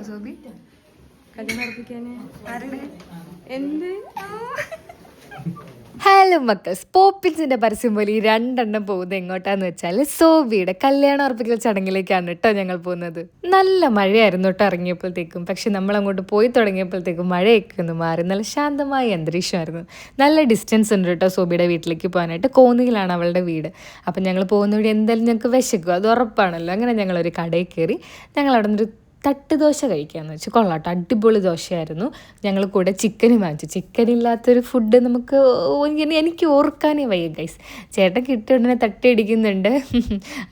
സോബി കല്യാണം ഉറപ്പിക്കാന് ആരുടെ എന്ത് ഹലോ മക്കൾസ്, പോപ്പിൻസിന്റെ പരസ്യം പോലെ ഈ രണ്ടെണ്ണം പോകുന്നത് എങ്ങോട്ടാന്ന് വെച്ചാൽ സോബിയുടെ കല്യാണം ഉറപ്പിക്കൽ ചടങ്ങിലേക്കാണ് കേട്ടോ ഞങ്ങൾ പോകുന്നത്. നല്ല മഴയായിരുന്നു കേട്ടോ ഇറങ്ങിയപ്പോഴത്തേക്കും. പക്ഷെ നമ്മൾ അങ്ങോട്ട് പോയി തുടങ്ങിയപ്പോഴത്തേക്കും മഴയൊക്കെ ഒന്ന് മാറി നല്ല ശാന്തമായ അന്തരീക്ഷമായിരുന്നു. നല്ല ഡിസ്റ്റൻസ് ഉണ്ട് കേട്ടോ സോബിയുടെ വീട്ടിലേക്ക് പോകാനായിട്ട്. കോന്നിയിലാണ് അവളുടെ വീട്. അപ്പം ഞങ്ങൾ പോകുന്ന വഴി എന്തായാലും ഞങ്ങൾക്ക് വിശക്കും, അത് ഉറപ്പാണല്ലോ. അങ്ങനെ ഞങ്ങളൊരു കടയിൽ കയറി ഞങ്ങൾ അവിടെ നിന്നൊരു തട്ട് ദോശ കഴിക്കാമെന്ന് വെച്ചാൽ കൊള്ളാട്ടോ, അടിപൊളി ദോശയായിരുന്നു. ഞങ്ങൾ കൂടെ ചിക്കനും വാങ്ങിച്ചു. ചിക്കൻ ഇല്ലാത്തൊരു ഫുഡ് നമുക്ക് എനിക്ക് ഓർക്കാനേ വയ്യ ഗൈസ്. ചേട്ടൻ കിട്ടിയ ഉടനെ തട്ടിയടിക്കുന്നുണ്ട്.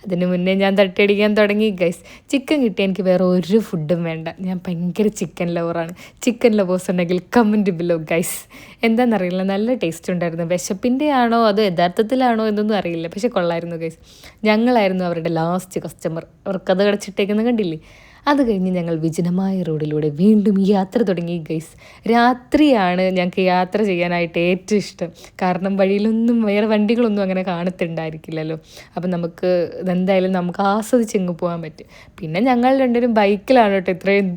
അതിന് മുന്നേ ഞാൻ തട്ടിയടിക്കാൻ തുടങ്ങി ഗൈസ്. ചിക്കൻ കിട്ടിയ എനിക്ക് വേറെ ഒരു ഫുഡും വേണ്ട. ഞാൻ ഭയങ്കര ചിക്കൻ ലവറാണ്. ചിക്കൻ ലവേഴ്സ് ഉണ്ടെങ്കിൽ കമൻറ്റ് ബിലോ ഗൈസ്. എന്താണെന്നറിയില്ല, നല്ല ടേസ്റ്റ് ഉണ്ടായിരുന്നു. വിശപ്പിൻ്റെ ആണോ അതോ യഥാർത്ഥത്തിലാണോ എന്നൊന്നും അറിയില്ല, പക്ഷെ കൊള്ളായിരുന്നു ഗൈസ്. ഞങ്ങളായിരുന്നു അവരുടെ ലാസ്റ്റ് കസ്റ്റമർ. അവർക്കത് കടച്ചിട്ടേക്കുന്നത് കണ്ടില്ലേ. അത് കഴിഞ്ഞ് ഞങ്ങൾ വിജനമായ റോഡിലൂടെ വീണ്ടും യാത്ര തുടങ്ങി ഗൈസ്. രാത്രിയാണ് ഞങ്ങൾക്ക് യാത്ര ചെയ്യാനായിട്ട് ഏറ്റവും ഇഷ്ടം. കാരണം വഴിയിലൊന്നും വേറെ വണ്ടികളൊന്നും അങ്ങനെ കാണത്തുണ്ടായിരിക്കില്ലല്ലോ. അപ്പം നമുക്ക് എന്തായാലും നമുക്ക് ആസ്വദിച്ചെങ്ങ് പോകാൻ പറ്റും. പിന്നെ ഞങ്ങൾ രണ്ടുപേരും ബൈക്കിലാണ് കേട്ടോ ഇത്രയും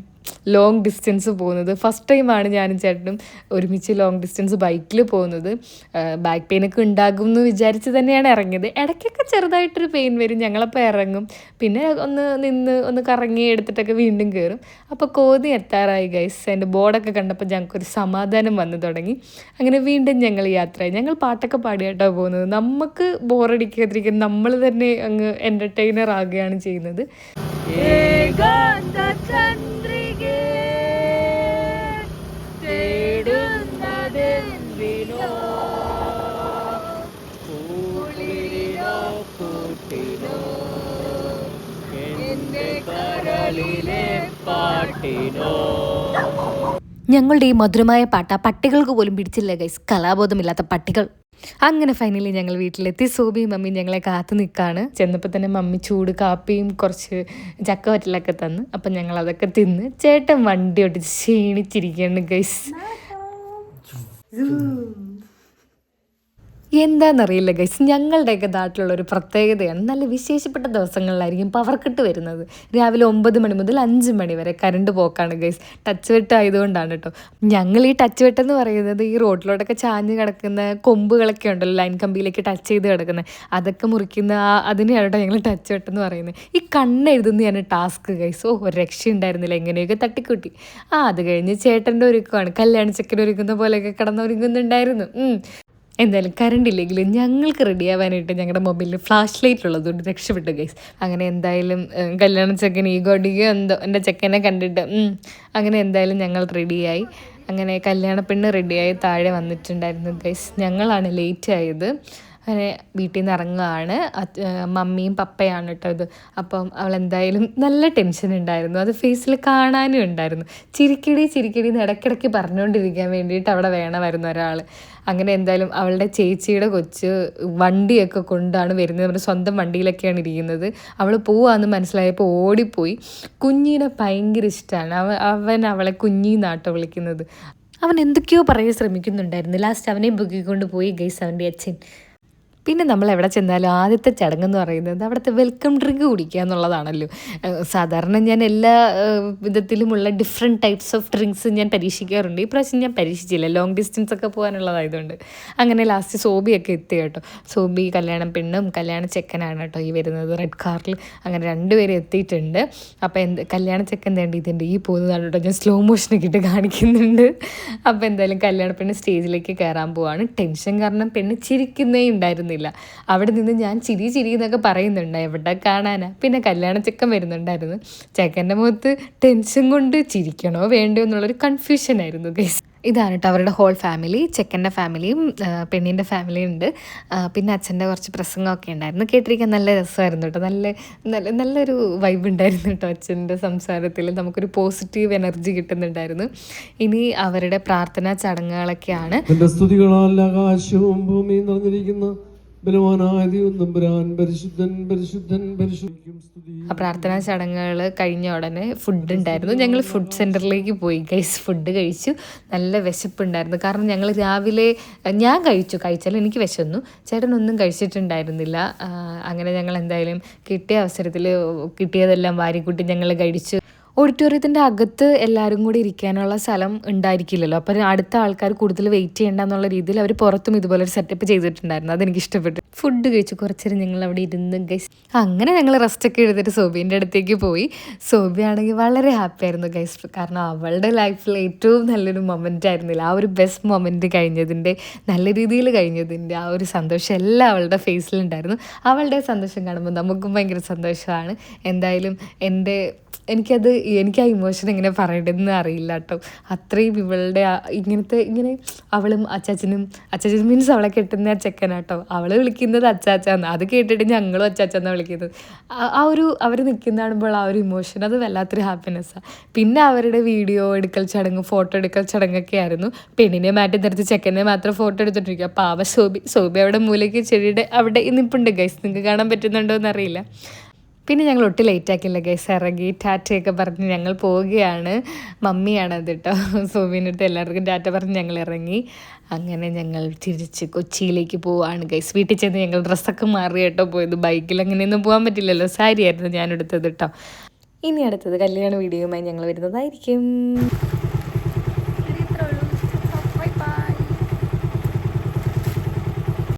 ലോങ് ഡിസ്റ്റൻസ് പോകുന്നത്. ഫസ്റ്റ് ടൈമാണ് ഞാനും ചേട്ടനും ഒരുമിച്ച് ലോങ് ഡിസ്റ്റൻസ് ബൈക്കിൽ പോകുന്നത്. ബാക്ക് പെയിനൊക്കെ ഉണ്ടാകും എന്ന് വിചാരിച്ച് തന്നെയാണ് ഇറങ്ങിയത്. ഇടയ്ക്കൊക്കെ ചെറുതായിട്ടൊരു പെയിൻ വരും. ഞങ്ങളപ്പോൾ ഇറങ്ങും, പിന്നെ ഒന്ന് കറങ്ങി എടുത്തിട്ടൊക്കെ വീണ്ടും കയറും. അപ്പോൾ കോന്നി എത്താറായി ഗൈസ്. എൻ്റെ ബോർഡൊക്കെ കണ്ടപ്പോൾ ഞങ്ങൾക്കൊരു സമാധാനം വന്നു തുടങ്ങി. അങ്ങനെ വീണ്ടും ഞങ്ങൾ യാത്രയായി. ഞങ്ങൾ പാട്ടൊക്കെ പാടിയായിട്ടാണ് പോകുന്നത്. നമുക്ക് ബോറടിക്കാതിരിക്കും, നമ്മൾ തന്നെ അങ്ങ് എൻ്റർടൈനർ ആകുകയാണ് ചെയ്യുന്നത്. ഞങ്ങളുടെ ഈ മധുരമായ പാട്ട് ആ പട്ടികൾക്ക് പോലും പിടിച്ചില്ല ഗൈസ്. കലാബോധമില്ലാത്ത പട്ടികൾ. അങ്ങനെ ഫൈനലി ഞങ്ങൾ വീട്ടിലെത്തി. സോബിയും മമ്മിയും ഞങ്ങളെ കാത്തു നിൽക്കുകയാണ്. ചെന്നപ്പോൾ തന്നെ മമ്മി ചൂട് കാപ്പിയും കുറച്ച് ചക്ക വറ്റലൊക്കെ തന്നു. അപ്പം ഞങ്ങൾ അതൊക്കെ തിന്ന് ചേട്ടൻ വണ്ടി ഓട്ടിച്ച് ക്ഷീണിച്ചിരിക്കുകയാണ് ഗൈസ്. എന്താണെന്നറിയില്ല ഗൈസ്, ഞങ്ങളുടെയൊക്കെ നാട്ടിലുള്ള ഒരു പ്രത്യേകതയാണ്. നല്ല വിശേഷപ്പെട്ട ദിവസങ്ങളിലായിരിക്കും പവർ കട്ട് വരുന്നത്. രാവിലെ 9 മണി മുതൽ 5 മണി വരെ കറണ്ട് പോക്കാണ് ഗൈസ്. ടച്ച് വെട്ട് ആയതുകൊണ്ടാണ് കേട്ടോ. ഞങ്ങൾ ഈ ടച്ച് വെട്ടെന്ന് പറയുന്നത് ഈ റോഡിലോട്ടൊക്കെ ചാഞ്ഞ് കിടക്കുന്ന കൊമ്പുകളൊക്കെ ഉണ്ടല്ലോ, ലൈൻ കമ്പിയിലേക്ക് ടച്ച് ചെയ്ത് കിടക്കുന്നത്, അതൊക്കെ മുറിക്കുന്ന അതിനെയാണ് കേട്ടോ ഞങ്ങൾ ടച്ച് വെട്ടെന്ന് പറയുന്നത്. ഈ കണ്ണെഴുതുന്നതാണ് ടാസ്ക് ഗൈസ്. ഒരു രക്ഷയുണ്ടായിരുന്നില്ല, എങ്ങനെയൊക്കെ തട്ടിക്കൂട്ടി. അത് കഴിഞ്ഞ് ചേട്ടൻ്റെ ഒരുക്കമാണ്. കല്യാണ ചെക്കൻ ഒരുക്കുന്ന പോലെയൊക്കെ കിടന്നൊരുങ്ങുന്നുണ്ടായിരുന്നു. എന്തായാലും കറണ്ട് ഇല്ലെങ്കിലും ഞങ്ങൾക്ക് റെഡിയാവാനായിട്ട് ഞങ്ങളുടെ മൊബൈലിൽ ഫ്ലാഷ് ലൈറ്റ് ഉള്ളതുകൊണ്ട് രക്ഷപ്പെട്ടു ഗൈസ്. അങ്ങനെ എന്തായാലും കല്യാണ ചെക്കൻ ഈഗോടിക്കോ എന്തോ എൻ്റെ ചെക്കനെ കണ്ടിട്ട് അങ്ങനെ എന്തായാലും ഞങ്ങൾ റെഡിയായി. അങ്ങനെ കല്യാണ പെണ്ണ് റെഡിയായി താഴെ വന്നിട്ടുണ്ടായിരുന്നു ഗൈസ്. ഞങ്ങളാണ് ലേറ്റ് ആയത്. അങ്ങനെ വീട്ടിൽ നിന്ന് ഇറങ്ങുകയാണ്. മമ്മിയും പപ്പയാണ് കേട്ടോ ഇത്. അപ്പം അവളെന്തായാലും നല്ല ടെൻഷൻ ഉണ്ടായിരുന്നു. അത് ഫേസിൽ കാണാനും ഉണ്ടായിരുന്നു. ചിരിക്കിടി എന്ന് ഇടയ്ക്കിടയ്ക്ക് പറഞ്ഞുകൊണ്ടിരിക്കാൻ വേണ്ടിയിട്ട് അവിടെ വേണമായിരുന്നു ഒരാൾ. അങ്ങനെ എന്തായാലും അവളുടെ ചേച്ചിയുടെ കൊച്ച് വണ്ടിയൊക്കെ കൊണ്ടാണ് വരുന്നത്. നമ്മുടെ സ്വന്തം വണ്ടിയിലൊക്കെയാണ് ഇരിക്കുന്നത്. അവൾ പോവാന്ന് മനസ്സിലായപ്പോൾ ഓടിപ്പോയി. കുഞ്ഞിനെ ഭയങ്കര ഇഷ്ടമാണ്. അവൻ അവളെ കുഞ്ഞിന്നാട്ടോ വിളിക്കുന്നത്. അവൻ എന്തൊക്കെയോ പറയാൻ ശ്രമിക്കുന്നുണ്ടായിരുന്നു. ലാസ്റ്റ് അവനെ പൊക്കിക്കൊണ്ട് പോയി ഗൈസ് അവൻ്റെ അച്ഛൻ. പിന്നെ നമ്മൾ എവിടെ ചെന്നാലും ആദ്യത്തെ ചടങ്ങെന്ന് പറയുന്നത് അവിടുത്തെ വെൽക്കം ഡ്രിങ്ക് കുടിക്കുക എന്നുള്ളതാണല്ലോ. സാധാരണ ഞാൻ എല്ലാ വിധത്തിലുമുള്ള ഡിഫറെൻറ്റ് ടൈപ്സ് ഓഫ് ഡ്രിങ്ക്സ് ഞാൻ പരീക്ഷിക്കാറുണ്ട്. ഈ പ്രാവശ്യം ഞാൻ പരീക്ഷിച്ചില്ല, ലോങ് ഡിസ്റ്റൻസ് ഒക്കെ പോകാനുള്ളതായതുകൊണ്ട്. അങ്ങനെ ലാസ്റ്റ് സോബിയൊക്കെ എത്തി കേട്ടോ. സോബി കല്യാണം പെണ്ണും കല്യാണ ചെക്കനാണ് കേട്ടോ ഈ വരുന്നത് റെഡ് കാറിൽ. അങ്ങനെ രണ്ടുപേരും എത്തിയിട്ടുണ്ട്. അപ്പോൾ കല്യാണ ചെക്കൻ തേണ്ടി ഇതിൻ്റെ ഈ പോകുന്നതാണ് കേട്ടോ. ഞാൻ സ്ലോ മോഷനൊക്കെ ഇട്ട് കാണിക്കുന്നുണ്ട്. അപ്പോൾ എന്തായാലും കല്യാണ പെണ്ണ് സ്റ്റേജിലേക്ക് കയറാൻ പോവാണ്. ടെൻഷൻ കാരണം പെണ്ണ് ചിരിക്കുന്നേ ഉണ്ടായിരുന്നു. അവിടെ നിന്ന് ഞാൻ ചിരി എന്നൊക്കെ പറയുന്നുണ്ട്, എവിടെ കാണാനാ. പിന്നെ കല്യാണ ചെക്കൻ വരുന്നുണ്ടായിരുന്നു. ചെക്കൻ്റെ മുഖത്ത് ടെൻഷൻ കൊണ്ട് ചിരിക്കണോ വേണ്ടോ എന്നുള്ളൊരു കൺഫ്യൂഷൻ ആയിരുന്നു ഗൈസ്. ഇതാണ് കേട്ടോ അവരുടെ ഹോൾ ഫാമിലി. ചെക്കൻ്റെ ഫാമിലിയും പെണ്ണിൻ്റെ ഫാമിലിയും ഉണ്ട്. പിന്നെ അച്ഛൻ്റെ കുറച്ച് പ്രസംഗമൊക്കെ ഉണ്ടായിരുന്നു. കേട്ടിരിക്കാൻ നല്ല രസമായിരുന്നു കേട്ടോ. നല്ലൊരു വൈബ് ഉണ്ടായിരുന്നു കേട്ടോ അച്ഛൻ്റെ സംസാരത്തിൽ. നമുക്കൊരു പോസിറ്റീവ് എനർജി കിട്ടുന്നുണ്ടായിരുന്നു. ഇനി അവരുടെ പ്രാർത്ഥനാ ചടങ്ങുകളൊക്കെയാണ്. ആകാശവും ഭൂമിയും നിറഞ്ഞിരിക്കുന്ന പ്രാർത്ഥനാ ചടങ്ങുകൾ കഴിഞ്ഞ ഉടനെ ഫുഡ് ഉണ്ടായിരുന്നു. ഞങ്ങൾ ഫുഡ് സെൻറ്ററിലേക്ക് പോയി ഗൈസ്. ഫുഡ് കഴിച്ചു. നല്ല വിശപ്പുണ്ടായിരുന്നു. കാരണം ഞങ്ങൾ രാവിലെ ഞാൻ കഴിച്ചാലും എനിക്ക് വിശന്നു. ചേട്ടനൊന്നും കഴിച്ചിട്ടുണ്ടായിരുന്നില്ല. അങ്ങനെ ഞങ്ങൾ എന്തായാലും കിട്ടിയ അവസരത്തിൽ കിട്ടിയതെല്ലാം വാരിക്കൂട്ടി ഞങ്ങൾ കഴിച്ചു. ഓഡിറ്റോറിയത്തിൻ്റെ അകത്ത് എല്ലാവരും കൂടി ഇരിക്കാനുള്ള സ്ഥലം ഉണ്ടായിരിക്കില്ലല്ലോ. അപ്പം അടുത്ത ആൾക്കാർ കൂടുതൽ വെയിറ്റ് ചെയ്യേണ്ട എന്നുള്ള രീതിയിൽ അവർ പുറത്തും ഇതുപോലെ ഒരു സെറ്റപ്പ് ചെയ്തിട്ടുണ്ടായിരുന്നു. അതെനിക്ക് ഇഷ്ടപ്പെട്ടു. ഫുഡ് കഴിച്ചു കുറച്ചേരം ഞങ്ങൾ അവിടെ ഇരുന്ന് ഗൈസ്. അങ്ങനെ ഞങ്ങൾ റെസ്റ്റൊക്കെ എടുത്തിട്ട് സോബീൻ്റെ അടുത്തേക്ക് പോയി. സോബി ആണെങ്കിൽ വളരെ ഹാപ്പി ആയിരുന്നു ഗൈസ്. കാരണം അവളുടെ ലൈഫിൽ ഏറ്റവും നല്ലൊരു മൊമെൻ്റ് ആയിരുന്നില്ല. ആ ഒരു ബെസ്റ്റ് മൊമെൻറ്റ് കഴിഞ്ഞതിൻ്റെ, നല്ല രീതിയിൽ കഴിഞ്ഞതിൻ്റെ ആ ഒരു സന്തോഷം എല്ലാം അവളുടെ ഫേസിലുണ്ടായിരുന്നു. അവളുടെ സന്തോഷം കാണുമ്പോൾ നമുക്കും ഭയങ്കര സന്തോഷമാണ്. എന്തായാലും എനിക്ക് ആ ഇമോഷൻ എങ്ങനെ പറയേണ്ടതെന്ന് അറിയില്ല കേട്ടോ. അത്രയും ഇവളുടെ ഇങ്ങനെ അവളും അച്ചാച്ചനും മീൻസ് അവളെ കെട്ടുന്ന ആ ചെക്കനാട്ടോ. അവള് വിളിക്കുന്നത് അച്ചാച്ചാന്ന്. അത് കേട്ടിട്ട് ഞങ്ങളും അച്ചാച്ചാന്നാണ് വിളിക്കുന്നത്. അവർ നിൽക്കുന്ന കാണുമ്പോൾ ആ ഒരു ഇമോഷൻ അത് വല്ലാത്തൊരു ഹാപ്പിനെസ്സാണ്. പിന്നെ അവരുടെ വീഡിയോ എടുക്കൽ ചടങ്ങ്, ഫോട്ടോ എടുക്കൽ ചടങ്ങൊക്കെ ആയിരുന്നു. പെണ്ണിനെ മാറ്റി നിർത്തി ചെക്കനെ മാത്രം ഫോട്ടോ എടുത്തിട്ടിരിക്കുക. പാവ സോബി അവിടെ മൂലയ്ക്ക് ചെടിയുടെ അവിടെ നിൽപ്പുണ്ട് ഗൈസ്. നിങ്ങൾക്ക് കാണാൻ പറ്റുന്നുണ്ടോ എന്നറിയില്ല. പിന്നെ ഞങ്ങൾ ഒട്ടും ലേറ്റാക്കില്ല ഗൈസ്. ഇറങ്ങി ടാറ്റയൊക്കെ പറഞ്ഞ് ഞങ്ങൾ പോവുകയാണ്. മമ്മിയാണത് കേട്ടോ. സോബീൻ്റെ അടുത്ത് എല്ലാവർക്കും ടാറ്റ പറഞ്ഞ് ഞങ്ങൾ ഇറങ്ങി. അങ്ങനെ ഞങ്ങൾ തിരിച്ച് കൊച്ചിയിലേക്ക് പോവുകയാണ് ഗൈസ്. വീട്ടിൽ ചെന്ന് ഞങ്ങൾ ഡ്രസ്സൊക്കെ മാറി കേട്ടോ പോയത്. ബൈക്കിൽ അങ്ങനെയൊന്നും പോകാൻ പറ്റില്ലല്ലോ. സാരിയായിരുന്നു ഞാൻ എടുത്തത് കേട്ടോ. ഇനി അടുത്തത് കല്യാണ വീഡിയോയുമായി ഞങ്ങൾ വരുന്നതായിരിക്കും.